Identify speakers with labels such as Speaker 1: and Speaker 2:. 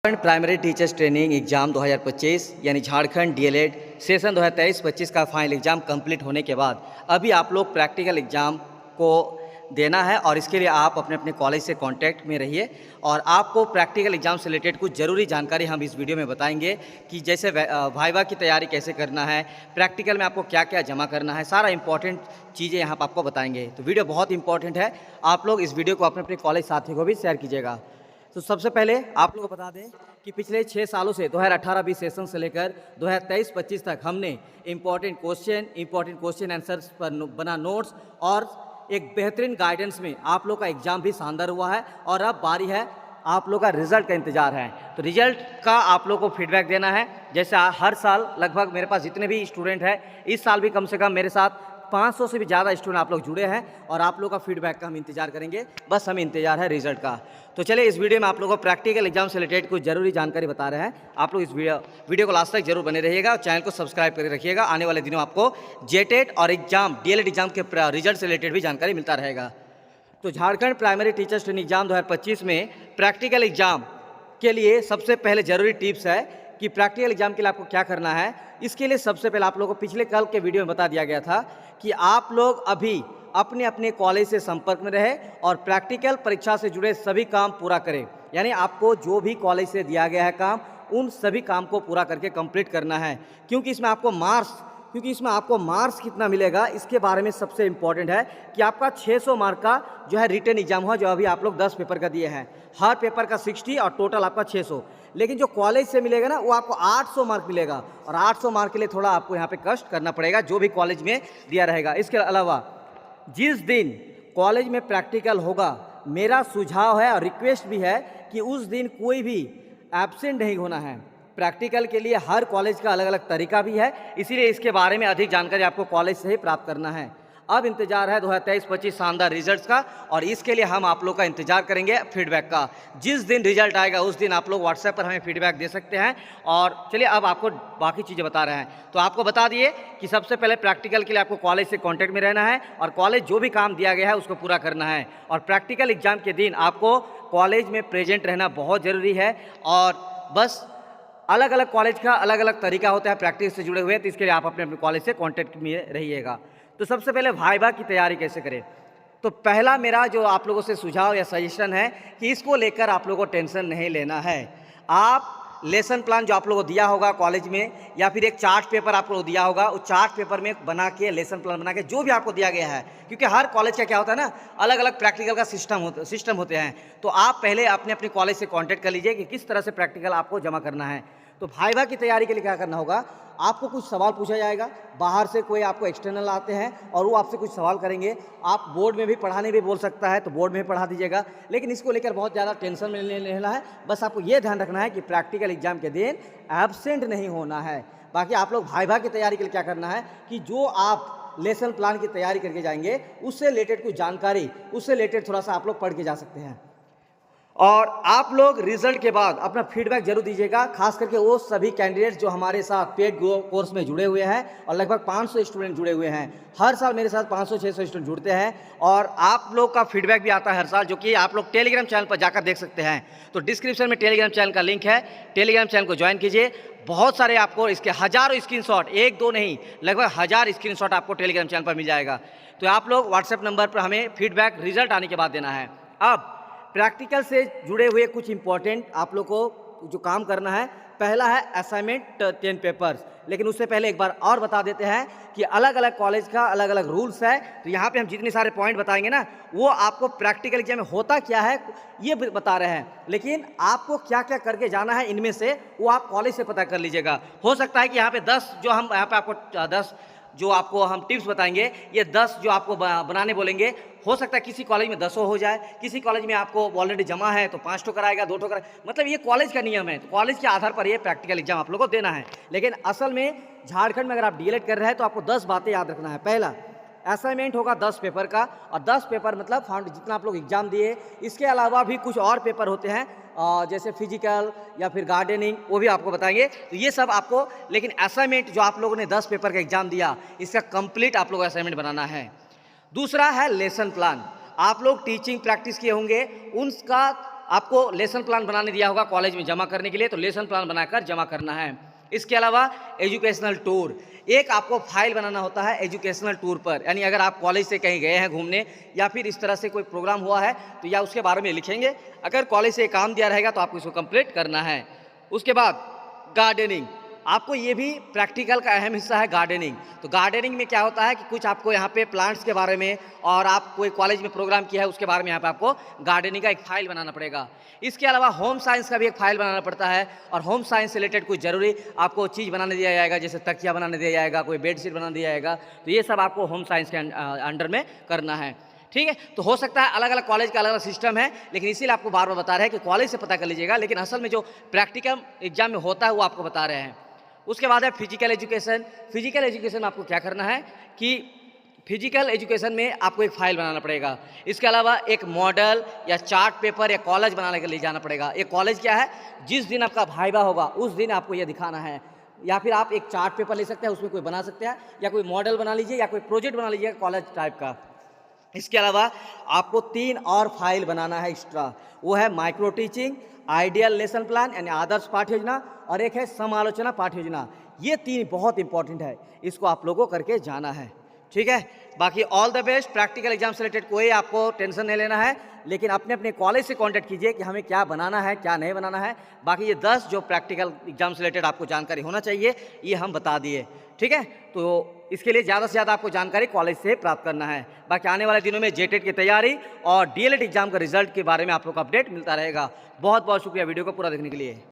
Speaker 1: Jharkhand primary teachers training exam 2025 यानी Jharkhand DElEd session 2023-25 का final exam complete होने के बाद अभी आप लोग प्रैक्टिकल एग्ज़ाम को देना है और इसके लिए आप अपने अपने कॉलेज से कांटेक्ट में रहिए और आपको प्रैक्टिकल एग्ज़ाम से रिलेटेड कुछ ज़रूरी जानकारी हम इस वीडियो में बताएंगे कि जैसे वाइवा की तैयारी कैसे करना है, प्रैक्टिकल में आपको क्या क्या जमा करना है, सारा इंपॉर्टेंट चीज़ें यहाँ पर आपको बताएंगे। तो वीडियो बहुत इंपॉर्टेंट है, आप लोग इस वीडियो को अपने अपने कॉलेज साथियों को भी शेयर कीजिएगा। तो सबसे पहले आप लोगों को बता दें कि पिछले 6 सालों से 2018-20 सेशन से लेकर 2023-25 तक हमने इंपॉर्टेंट क्वेश्चन आंसर्स पर बना नोट्स और एक बेहतरीन गाइडेंस में आप लोग का एग्ज़ाम भी शानदार हुआ है और अब बारी है आप लोग का रिज़ल्ट का इंतज़ार है। तो रिज़ल्ट का आप लोग को फीडबैक देना है। जैसे हर साल लगभग मेरे पास जितने भी स्टूडेंट हैं, इस साल भी कम से कम मेरे साथ 500 से भी ज़्यादा स्टूडेंट आप लोग जुड़े हैं और आप लोग का फीडबैक का हम इंतजार करेंगे। बस हमें इंतजार है रिजल्ट का। तो चलिए इस वीडियो में आप लोगों को प्रैक्टिकल एग्जाम से रिलेटेड कुछ ज़रूरी जानकारी बता रहे हैं। आप लोग इस वीडियो को लास्ट तक जरूर बने रहिएगा और चैनल को सब्सक्राइब करके रखिएगा। आने वाले दिनों आपको जेटेट और एग्जाम डीएलएड एग्जाम के रिजल्ट से रिलेटेड भी जानकारी मिलता रहेगा। तो Jharkhand primary teachers training exam 2025 में प्रैक्टिकल एग्जाम के लिए सबसे पहले ज़रूरी टिप्स है कि प्रैक्टिकल एग्जाम के लिए आपको क्या करना है। इसके लिए सबसे पहले आप लोगों को पिछले कल के वीडियो में बता दिया गया था कि आप लोग अभी अपने अपने कॉलेज से संपर्क में रहे और प्रैक्टिकल परीक्षा से जुड़े सभी काम पूरा करें। यानी आपको जो भी कॉलेज से दिया गया है काम, उन सभी काम को पूरा करके कंप्लीट करना है, क्योंकि इसमें आपको मार्क्स कितना मिलेगा इसके बारे में सबसे इम्पॉर्टेंट है कि आपका 600 मार्क का जो है रिटन एग्जाम हुआ, जो अभी आप लोग 10 पेपर का दिए हैं, हर पेपर का 60 और टोटल आपका 600। लेकिन जो कॉलेज से मिलेगा ना, वो आपको 800 मार्क मिलेगा और 800 मार्क के लिए थोड़ा आपको यहाँ पे कष्ट करना पड़ेगा, जो भी कॉलेज में दिया रहेगा। इसके अलावा जिस दिन कॉलेज में प्रैक्टिकल होगा, मेरा सुझाव है और रिक्वेस्ट भी है कि उस दिन कोई भी एब्सेंट नहीं होना है। प्रैक्टिकल के लिए हर कॉलेज का अलग अलग तरीका भी है, इसीलिए इसके बारे में अधिक जानकारी आपको कॉलेज से ही प्राप्त करना है। अब इंतजार है 2023-25 शानदार रिजल्ट्स का और इसके लिए हम आप लोग का इंतजार करेंगे फीडबैक का। जिस दिन रिजल्ट आएगा उस दिन आप लोग व्हाट्सएप पर हमें फीडबैक दे सकते हैं। और चलिए अब आपको बाकी चीज़ें बता रहे हैं। तो आपको बता दिए कि सबसे पहले प्रैक्टिकल के लिए आपको कॉलेज से कॉन्टैक्ट में रहना है और कॉलेज जो भी काम दिया गया है उसको पूरा करना है। और प्रैक्टिकल एग्जाम के दिन आपको कॉलेज में प्रेजेंट रहना बहुत ज़रूरी है। और बस अलग अलग कॉलेज का अलग अलग तरीका होता है प्रैक्टिस से जुड़े हुए, तो इसके लिए आप अपने अपने कॉलेज से कॉन्टैक्ट में रहिएगा। तो सबसे पहले वाइवा की तैयारी कैसे करें, तो पहला मेरा जो आप लोगों से सुझाव या सजेशन है कि इसको लेकर आप लोगों को टेंशन नहीं लेना है। आप लेसन प्लान जो आप लोगों को दिया होगा कॉलेज में, या फिर एक चार्ट पेपर आप लोगों को दिया होगा, उस चार्ट पेपर में बना के लेसन प्लान बना के जो भी आपको दिया गया है, क्योंकि हर कॉलेज का क्या होता है ना, अलग अलग प्रैक्टिकल का सिस्टम होते हैं। तो आप पहले अपने अपने कॉलेज से कॉन्टैक्ट कर लीजिए कि किस तरह से प्रैक्टिकल आपको जमा करना है। तो वाइवा की तैयारी के लिए क्या करना होगा, आपको कुछ सवाल पूछा जाएगा, बाहर से कोई आपको एक्सटर्नल आते हैं और वो आपसे कुछ सवाल करेंगे। आप बोर्ड में भी पढ़ाने भी बोल सकता है तो बोर्ड में पढ़ा दीजिएगा, लेकिन इसको लेकर बहुत ज़्यादा टेंशन में नहीं लेना है। बस आपको ये ध्यान रखना है कि प्रैक्टिकल एग्जाम के दिन एब्सेंट नहीं होना है। बाकी आप लोग वाइवा की तैयारी के लिए क्या करना है कि जो आप लेसन प्लान की तैयारी करके जाएंगे उससे रिलेटेड कुछ जानकारी, उससे रिलेटेड थोड़ा सा आप लोग पढ़ के जा सकते हैं। और आप लोग रिजल्ट के बाद अपना फीडबैक जरूर दीजिएगा, खास करके वो सभी कैंडिडेट्स जो हमारे साथ पेड कोर्स में जुड़े हुए हैं और लगभग 500 स्टूडेंट जुड़े हुए हैं। हर साल मेरे साथ 500-600 स्टूडेंट जुड़ते हैं और आप लोग का फीडबैक भी आता है हर साल, जो कि आप लोग टेलीग्राम चैनल पर जाकर देख सकते हैं। तो डिस्क्रिप्शन में टेलीग्राम चैनल का लिंक है, टेलीग्राम चैनल को ज्वाइन कीजिए। बहुत सारे आपको इसके हज़ारों स्क्रीनशॉट, एक दो नहीं लगभग 1000 स्क्रीनशॉट आपको टेलीग्राम चैनल पर मिल जाएगा। तो आप लोग व्हाट्सएप नंबर पर हमें फीडबैक रिजल्ट आने के बाद देना है। अब प्रैक्टिकल से जुड़े हुए कुछ इंपॉर्टेंट आप लोग को जो काम करना है, पहला है असाइनमेंट 10 पेपर्स। लेकिन उससे पहले एक बार और बता देते हैं कि अलग अलग कॉलेज का अलग अलग रूल्स है। तो यहाँ पे हम जितने सारे पॉइंट बताएंगे ना, वो आपको प्रैक्टिकल एग्जाम में होता क्या है ये बता रहे हैं, लेकिन आपको क्या क्या करके जाना है इनमें से वो आप कॉलेज से पता कर लीजिएगा। हो सकता है कि यहाँ पे 10 जो हम यहाँ पे आपको 10 जो आपको हम टिप्स बताएंगे, ये 10 जो आपको बनाने बोलेंगे, हो सकता है किसी कॉलेज में 10 हो जाए, किसी कॉलेज में आपको ऑलरेडी जमा है तो 5 ठो कराएगा, 2 ठो कराएगा। मतलब ये कॉलेज का नियम है, तो कॉलेज के आधार पर ये प्रैक्टिकल एग्जाम आप लोगों को देना है। लेकिन असल में झारखंड में अगर आप डीएलएड कर रहे हैं तो आपको 10 बातें याद रखना है। पहला, असाइनमेंट होगा 10 पेपर का, और 10 पेपर मतलब जितना आप लोग एग्जाम दिए, इसके अलावा भी कुछ और पेपर होते हैं जैसे फिजिकल या फिर गार्डनिंग, वो भी आपको बताएंगे। तो ये सब आपको, लेकिन असाइनमेंट जो आप लोगों ने 10 पेपर का एग्जाम दिया, इसका कंप्लीट आप लोग असाइनमेंट बनाना है। दूसरा है लेसन प्लान। आप लोग टीचिंग प्रैक्टिस किए होंगे, उनका आपको लेसन प्लान बनाने दिया होगा कॉलेज में जमा करने के लिए, तो लेसन प्लान बनाकर जमा करना है। इसके अलावा एजुकेशनल टूर, एक आपको फाइल बनाना होता है एजुकेशनल टूर पर, यानी अगर आप कॉलेज से कहीं गए हैं घूमने या फिर इस तरह से कोई प्रोग्राम हुआ है तो या उसके बारे में लिखेंगे। अगर कॉलेज से काम दिया रहेगा तो आपको इसको कंप्लीट करना है। उसके बाद गार्डनिंग, आपको ये भी प्रैक्टिकल का अहम हिस्सा है गार्डनिंग। तो गार्डनिंग में क्या होता है कि कुछ आपको यहाँ पे प्लांट्स के बारे में और आप कोई कॉलेज में प्रोग्राम किया है उसके बारे में यहाँ पे आपको गार्डनिंग का एक फाइल बनाना पड़ेगा। इसके अलावा होम साइंस का भी एक फाइल बनाना पड़ता है, और होम साइंस से रिलेटेड कुछ ज़रूरी आपको चीज़ बनाने दिया जाएगा, जैसे तकिया बनाने दिया जाएगा, कोई बेडशीट बनाने दिया जाएगा। तो ये सब आपको होम साइंस के अंडर में करना है। ठीक है, तो हो सकता है अलग अलग कॉलेज का अलग अलग सिस्टम है, लेकिन इसीलिए आपको बार बार बता रहे हैं कि कॉलेज से पता कर लीजिएगा, लेकिन असल में जो प्रैक्टिकल एग्जाम में होता है वो आपको बता रहे हैं। उसके बाद है फिजिकल एजुकेशन। फिजिकल एजुकेशन में आपको क्या करना है कि फिजिकल एजुकेशन में आपको एक फाइल बनाना पड़ेगा। इसके अलावा एक मॉडल या चार्ट पेपर या कॉलेज बनाने के लिए जाना पड़ेगा। ये कॉलेज क्या है, जिस दिन आपका भाइबा होगा उस दिन आपको ये दिखाना है, या फिर आप एक चार्ट पेपर ले सकते हैं, उसमें कोई बना सकते हैं, या कोई मॉडल बना लीजिए या कोई प्रोजेक्ट बना लीजिए कॉलेज टाइप का। इसके अलावा आपको 3 और फाइल बनाना है एक्स्ट्रा, वो है micro teaching, ideal lesson plan यानी आदर्श पाठ्य योजना, और एक है समालोचना पाठ्य योजना। ये 3 बहुत इंपॉर्टेंट है, इसको आप लोगों को करके जाना है। ठीक है, बाकी all the best. Practical exam से रिलेटेड कोई आपको टेंशन नहीं लेना है, लेकिन अपने अपने कॉलेज से कांटेक्ट कीजिए कि हमें क्या बनाना है क्या नहीं बनाना है। बाकी ये 10 जो प्रैक्टिकल एग्जाम से रिलेटेड आपको जानकारी होना चाहिए ये हम बता दिए। ठीक है, तो इसके लिए ज़्यादा से ज़्यादा आपको जानकारी कॉलेज से प्राप्त करना है। बाकी आने वाले दिनों में जेटेट की तैयारी और डीएलएड एग्जाम का रिजल्ट के बारे में आप लोग को अपडेट मिलता रहेगा। बहुत बहुत शुक्रिया वीडियो को पूरा देखने के लिए।